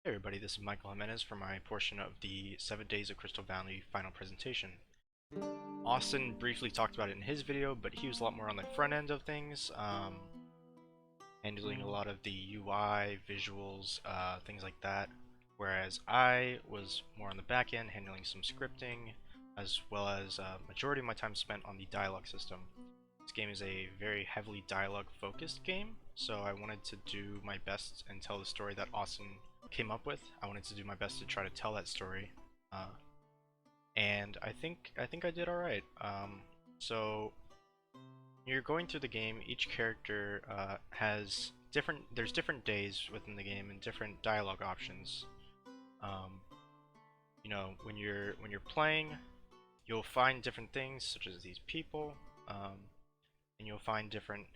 Hey everybody, this is Michael Jimenez for my portion of the 7 Days of Crystal Valley final presentation. Austin briefly talked about it in his video, but he was a lot more on the front end of things, handling a lot of the UI, visuals, things like that, whereas I was more on the back end, handling some scripting, as well as majority of my time spent on the dialogue system. This game is a very heavily dialogue focused game, so I wanted to do my best and tell the story that Austin came up with. I wanted to do my best to try to tell that story, and I think I did all right. So you're going through the game. Each character has different. There's different days within the game and different dialogue options. Um, when you're playing, you'll find different things such as these people, and you'll find different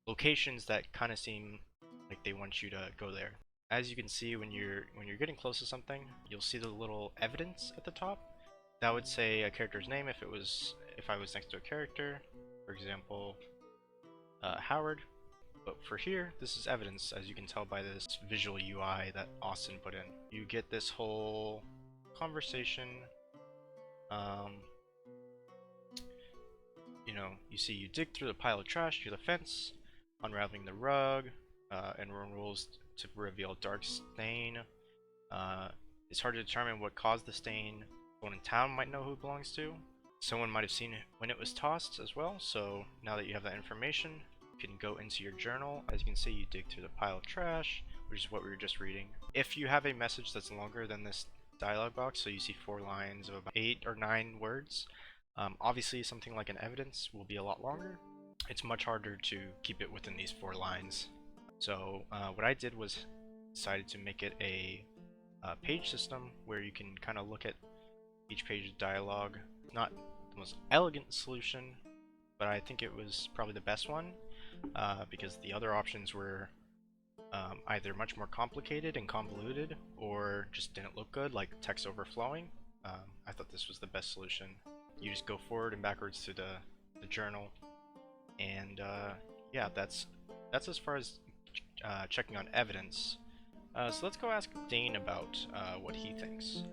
locations that kind of seem like they want you to go there. As you can see, when you're getting close to something, you'll see the little evidence at the top. That would say a character's name if I was next to a character, for example, Howard. But for here, this is evidence, as you can tell by this visual UI that Austin put in. You get this whole conversation. Um, you see you dig through the pile of trash to the fence, unraveling the rug, and rules to reveal dark stain. It's hard to determine what caused the stain. Someone in town might know who it belongs to. Someone might have seen it when it was tossed as well, so now that you have that information, you can go into your journal. As you can see, you dig through the pile of trash, which is what we were just reading. If you have a message that's longer than this dialogue box, so you see 4 lines of about 8 or 9 words, obviously something like an evidence will be a lot longer. It's much harder to keep it within these 4 lines. So what I did was decided to make it a page system where you can kind of look at each page of dialogue. Not the most elegant solution, but I think it was probably the best one, because the other options were either much more complicated and convoluted or just didn't look good, like text overflowing. I thought this was the best solution. You just go forward and backwards through the journal, and yeah, that's as far as checking on evidence. So let's go ask Dane about what he thinks.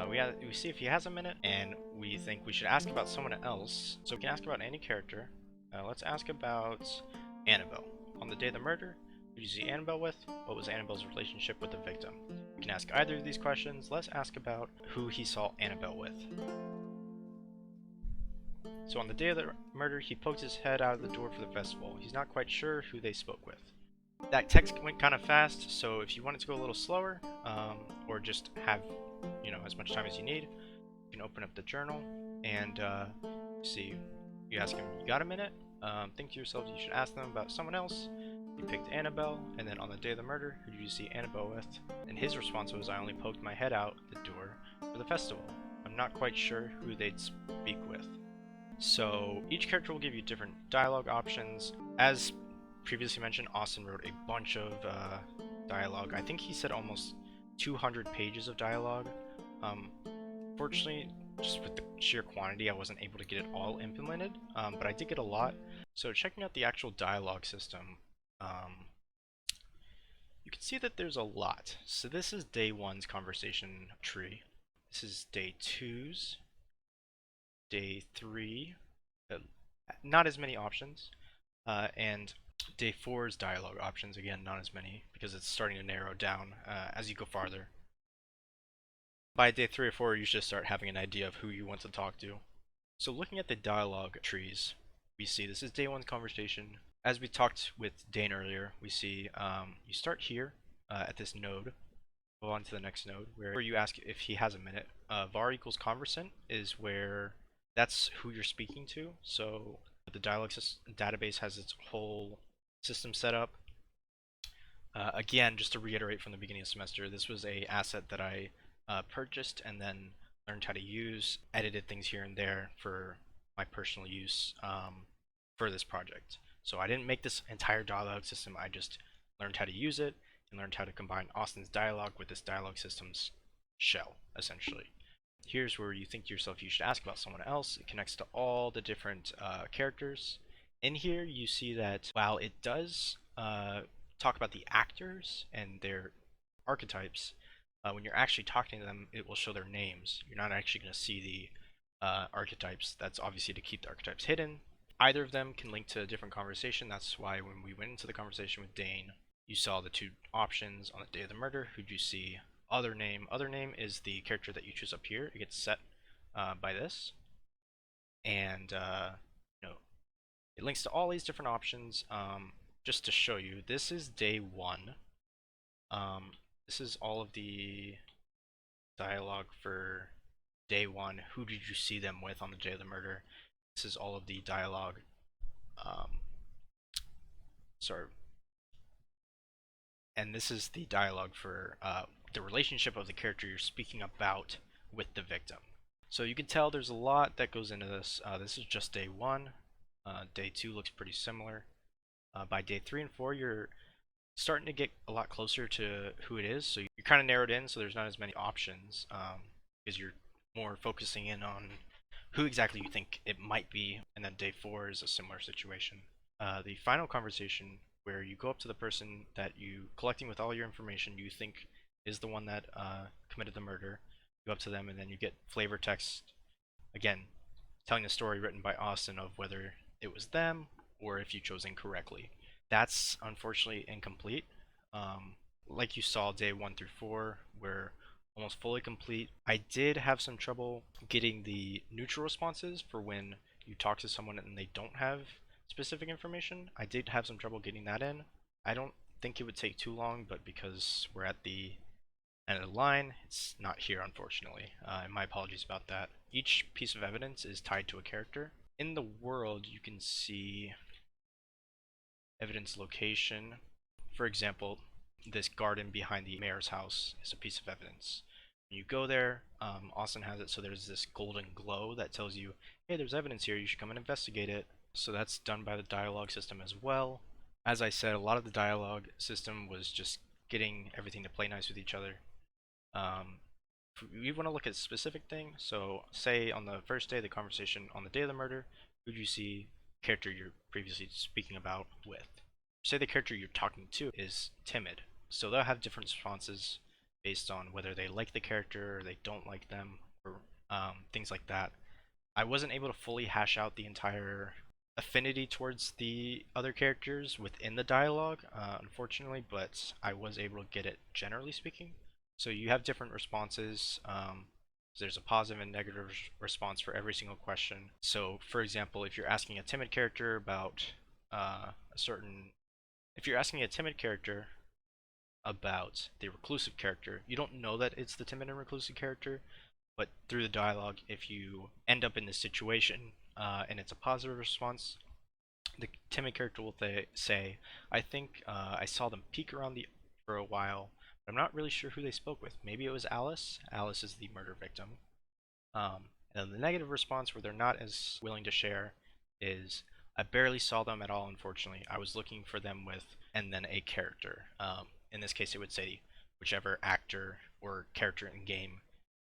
We see if he has a minute, and we think we should ask about someone else. So we can ask about any character. Let's ask about Annabelle. On the day of the murder, who did you see Annabelle with? What was Annabelle's relationship with the victim? We can ask either of these questions. Let's ask about who he saw Annabelle with. So on the day of the murder, he poked his head out of the door for the festival. He's not quite sure who they spoke with. That text went kind of fast, so if you want it to go a little slower, or just have, as much time as you need, you can open up the journal and see. You ask him, you got a minute? Think to yourself, you should ask them about someone else. He picked Annabelle, and then on the day of the murder, who did you see Annabelle with? And his response was, I only poked my head out the door for the festival. I'm not quite sure who they'd speak with. So each character will give you different dialogue options. As previously mentioned, Austin wrote a bunch of dialogue. I think he said almost 200 pages of dialogue. Fortunately, just with the sheer quantity, I wasn't able to get it all implemented, but I did get a lot. So checking out the actual dialogue system, you can see that there's a lot. So this is day 1's conversation tree. This is day 2's, day 3, not as many options, and day 4's dialogue options, again, not as many, because it's starting to narrow down as you go farther. By day 3 or 4, you should start having an idea of who you want to talk to. So looking at the dialogue trees, we see this is day 1's conversation. As we talked with Dane earlier, we see you start here at this node, go on to the next node, where you ask if he has a minute. Var equals conversant is where that's who you're speaking to. So the dialogue database has its whole system set up. Again, just to reiterate from the beginning of the semester, this was a asset that I purchased and then learned how to use, edited things here and there for my personal use for this project. So I didn't make this entire dialogue system, I just learned how to use it and learned how to combine Austin's dialogue with this dialogue system's shell, essentially. Here's where you think to yourself you should ask about someone else. It connects to all the different characters. In here you see that while it does talk about the actors and their archetypes, When you're actually talking to them, it will show their names. You're not actually going to see the archetypes. That's obviously to keep the archetypes hidden. Either of them can link to a different conversation. That's why when we went into the conversation with Dane, you saw the two options on the day of the murder. Who'd you see? Other name. Other name is the character that you choose up here. It gets set by this, and it links to all these different options. Just to show you, this is day one. This is all of the dialogue for day one. Who did you see them with on the day of the murder? This is all of the dialogue. Sorry. And this is the dialogue for the relationship of the character you're speaking about with the victim. So you can tell there's a lot that goes into this. This is just day one. Day two looks pretty similar. By day 3 and 4, you're starting to get a lot closer to who it is. So you're kind of narrowed in, so there's not as many options because you're more focusing in on who exactly you think it might be. And then day 4 is a similar situation. The final conversation, where you go up to the person that you collecting with all your information you think is the one that committed the murder. You go up to them and then you get flavor text again telling the story written by Austin of whether it was them or if you chose incorrectly. That's unfortunately incomplete. Like you saw, day 1 through 4 were almost fully complete. I did have some trouble getting the neutral responses for when you talk to someone and they don't have specific information. I did have some trouble getting that in. I don't think it would take too long, but because we're at the end of the line, it's not here, unfortunately. And my apologies about that. Each piece of evidence is tied to a character. In the world, you can see evidence location. For example, this garden behind the mayor's house is a piece of evidence. When you go there, Austin has it so there's this golden glow that tells you, hey, there's evidence here, you should come and investigate it. So that's done by the dialogue system as well. As I said, a lot of the dialogue system was just getting everything to play nice with each other. We want to look at a specific thing. So say on the first day of the conversation, on the day of the murder, who do you see character you're previously speaking about with? Say the character you're talking to is timid. So they'll have different responses based on whether they like the character or they don't like them, or things like that. I wasn't able to fully hash out the entire affinity towards the other characters within the dialogue, unfortunately, but I was able to get it generally speaking. So you have different responses. There's a positive and negative response for every single question. So, for example, if you're asking a timid character about if you're asking a timid character about the reclusive character, you don't know that it's the timid and reclusive character, but through the dialogue, if you end up in this situation and it's a positive response, the timid character will say, I think I saw them peek around for a while, but I'm not really sure who they spoke with. Maybe it was Alice. Alice is the murder victim. And the negative response, where they're not as willing to share, is I barely saw them at all, unfortunately. I was looking for them with, and then a character. In this case, it would say whichever actor or character in game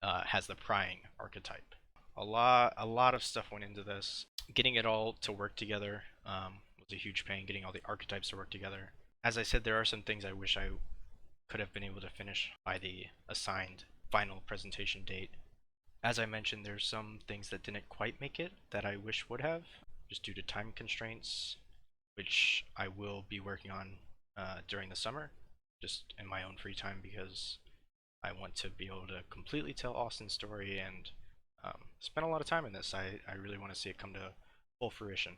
has the prying archetype. A lot of stuff went into this. Getting it all to work together was a huge pain. Getting all the archetypes to work together. As I said, there are some things I wish I could have been able to finish by the assigned final presentation date. As I mentioned, there's some things that didn't quite make it that I wish would have, just due to time constraints, which I will be working on during the summer, just in my own free time, because I want to be able to completely tell Austin's story and spend a lot of time in this. I really want to see it come to full fruition.